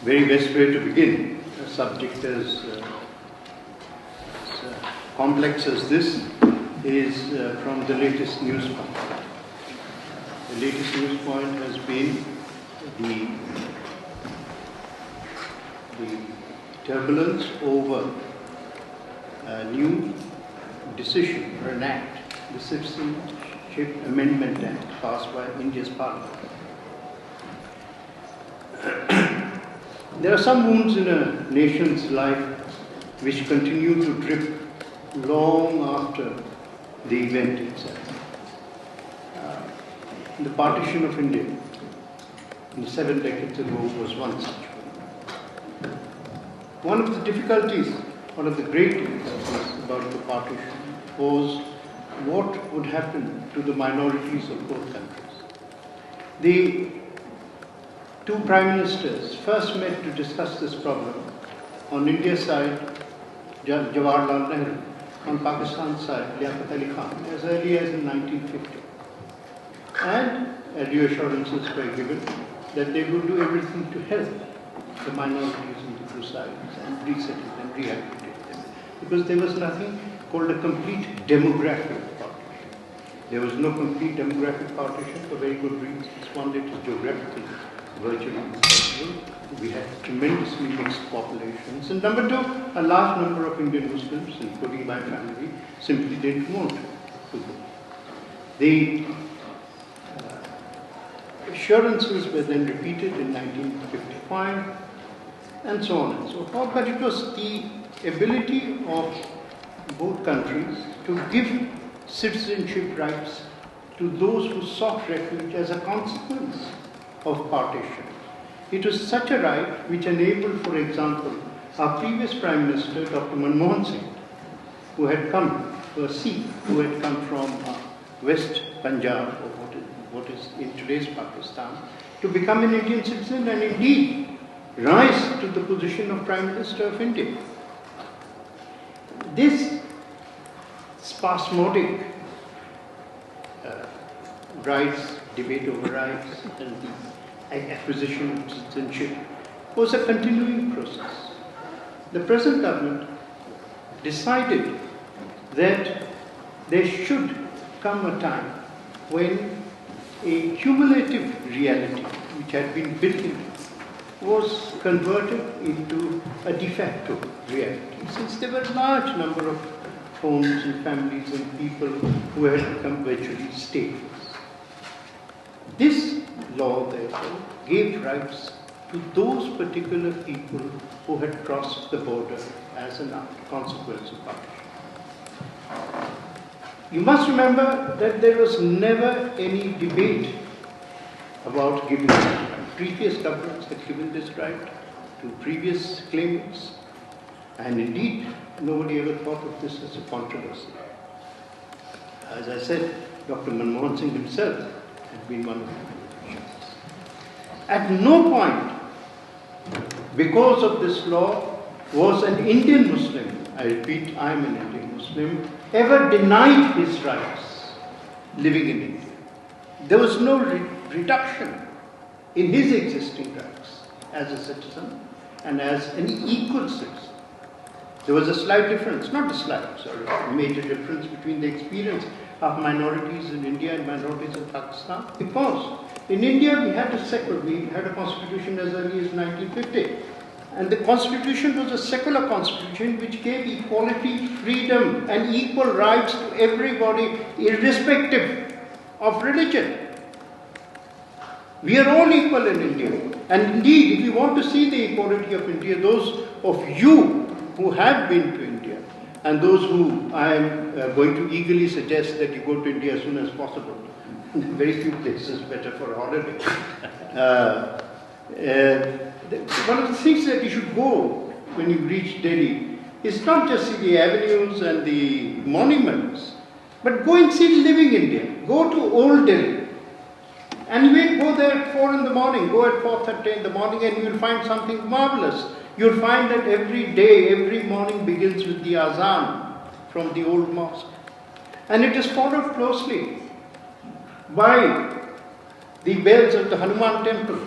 very best way to begin a subject as complex as this is from the latest news point. The latest news point has been the turbulence over a new decision or an act, the Citizenship Amendment Act passed by India's Parliament. There are some wounds in a nation's life which continue to drip long after the event itself. The partition of India 7 decades ago was one such one. One of the difficulties, one of the great difficulties about the partition was what would happen to the minorities of both countries. The two prime ministers first met to discuss this problem. On India's side, Jawaharlal Nehru. On Pakistan's side, Liaquat Ali Khan, as early as in 1950. And reassurances were given that they would do everything to help the minorities in the two sides and resettle them, rehabilitate them. Because there was nothing called a complete demographic partition. There was no complete demographic partition for very good reasons. One, it is geographically virtually impossible. We had tremendously mixed populations. And number two, a large number of Indian Muslims, including my family, simply didn't want to go. The assurances were then repeated in 1955 and so on and so forth. But it was the ability of both countries to give citizenship rights to those who sought refuge as a consequence of partition. It was such a right which enabled, for example, our previous Prime Minister, Dr. Manmohan Singh, who had come, a Sikh, who had come from West Punjab, or what is in today's Pakistan, to become an Indian citizen and indeed rise to the position of Prime Minister of India. This spasmodic rights, debate over rights, and the acquisition of citizenship was a continuing process. The present government decided that there should come a time when a cumulative reality which had been built in was converted into a de facto reality, since there were a large number of homes and families and people who had become virtually stateless. This law, therefore, gave rights to those particular people who had crossed the border as a consequence of partition. You must remember that there was never any debate about giving this right. Previous governments had given this right to previous claimants, and indeed, nobody ever thought of this as a controversy. As I said, Dr. Manmohan Singh himself had been one of the politicians. At no point, because of this law, was an Indian Muslim, I repeat, I am an Indian Muslim, ever denied his rights living in India. There was no reduction in his existing rights as a citizen and as an equal citizen. There was a slight difference, not a slight, sorry, a major difference between the experience of minorities in India and minorities in Pakistan, because in India we had a constitution as early as 1950. And the constitution was a secular constitution which gave equality, freedom and equal rights to everybody irrespective of religion. We are all equal in India. And indeed, if you want to see the equality of India, those of you who have been to India and those who I am going to eagerly suggest that you go to India as soon as possible. Very few places better for a holiday. One of the things that you should go when you reach Delhi is not just see the avenues and the monuments, but go and see living India. Go to Old Delhi. And you may go there at 4 in the morning, go at 4:30 in the morning, and you will find something marvelous. You'll find that every day, every morning begins with the azan from the old mosque. And it is followed closely by the bells of the Hanuman temple,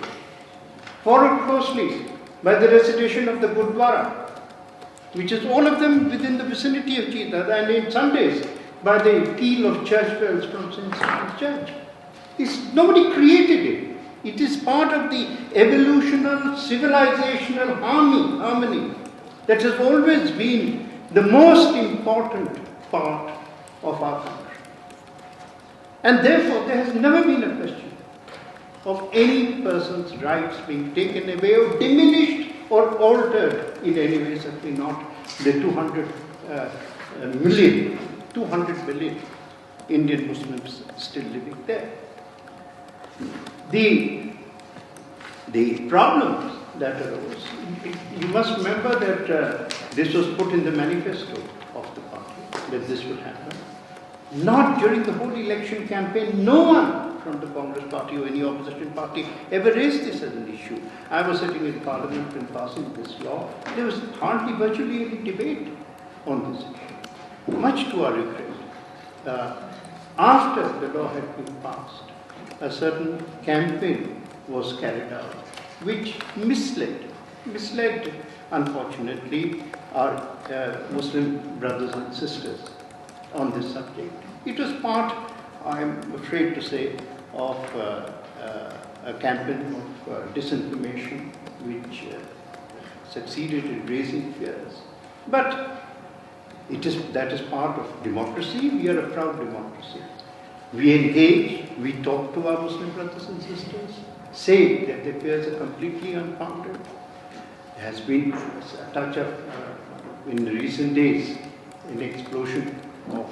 followed closely by the recitation of the Gurdwara, which is all of them within the vicinity of Cheetah, and in Sundays by the peal of church bells from St. Stephen's Church. Nobody created it. It is part of the evolutional, civilizational harmony that has always been the most important part of our country. And therefore, there has never been a question of any person's rights being taken away or diminished or altered in any way, certainly not the 200 million Indian Muslims still living there. The problems that arose, you must remember that this was put in the manifesto of the party, that this would happen. Not during the whole election campaign, no one from the Congress party or any opposition party ever raised this as an issue. I was sitting in Parliament when passing this law. There was hardly virtually any debate on this issue, much to our regret. After the law had been passed, a certain campaign was carried out, which misled, unfortunately, our Muslim brothers and sisters on this subject. It was part, I'm afraid to say, of a campaign of disinformation which succeeded in raising fears. But that is part of democracy. We are a proud democracy. We engage, we talk to our Muslim brothers and sisters, say that their fears are completely unfounded. There has been a touch of, in recent days, an explosion of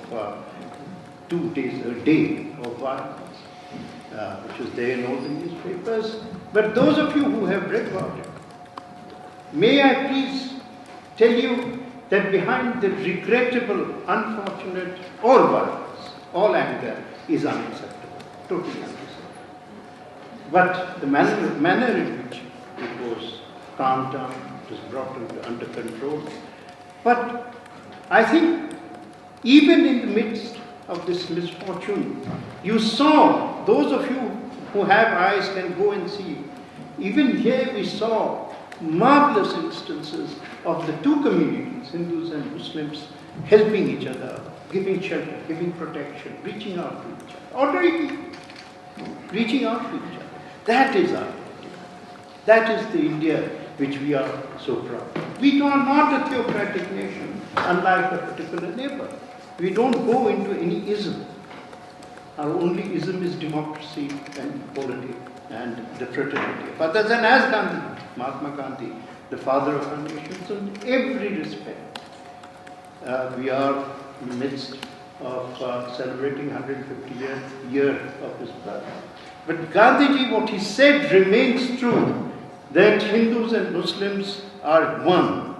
2 days, a day of violence, which was there in all the newspapers. But those of you who have read about it, may I please tell you that behind the regrettable, unfortunate, all violence, all anger is unacceptable, totally unacceptable. But the manner in which it was calmed down, it was brought under control. But I think even in the midst of this misfortune, you saw, those of you who have eyes can go and see, even here we saw marvelous instances of the two communities, Hindus and Muslims, helping each other, giving shelter, giving protection, reaching out to each other, ordinary reaching out to each other. That is our India. That is the India which we are so proud of. We are not a theocratic nation, unlike a particular neighbor. We don't go into any ism. Our only ism is democracy and equality and the fraternity of others. And as Gandhi, Mahatma Gandhi, the father of our nation, so in every respect, we are in the midst of celebrating 150th year of his birth. But Gandhiji, what he said remains true, that Hindus and Muslims are one.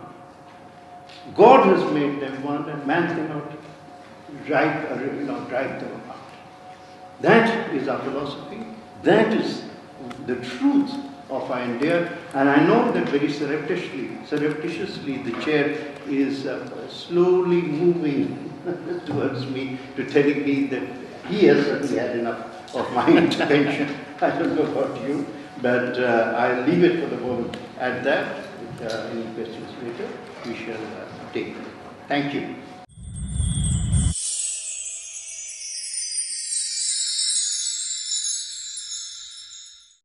God has made them one, and man cannot drive them apart. That is our philosophy. That is the truth of our India. And I know that very surreptitiously the chair is slowly moving towards me, to telling me that he has certainly had enough of my intervention. I don't know about you, but I'll leave it for the moment at that. Any questions later, we shall take them. Thank you.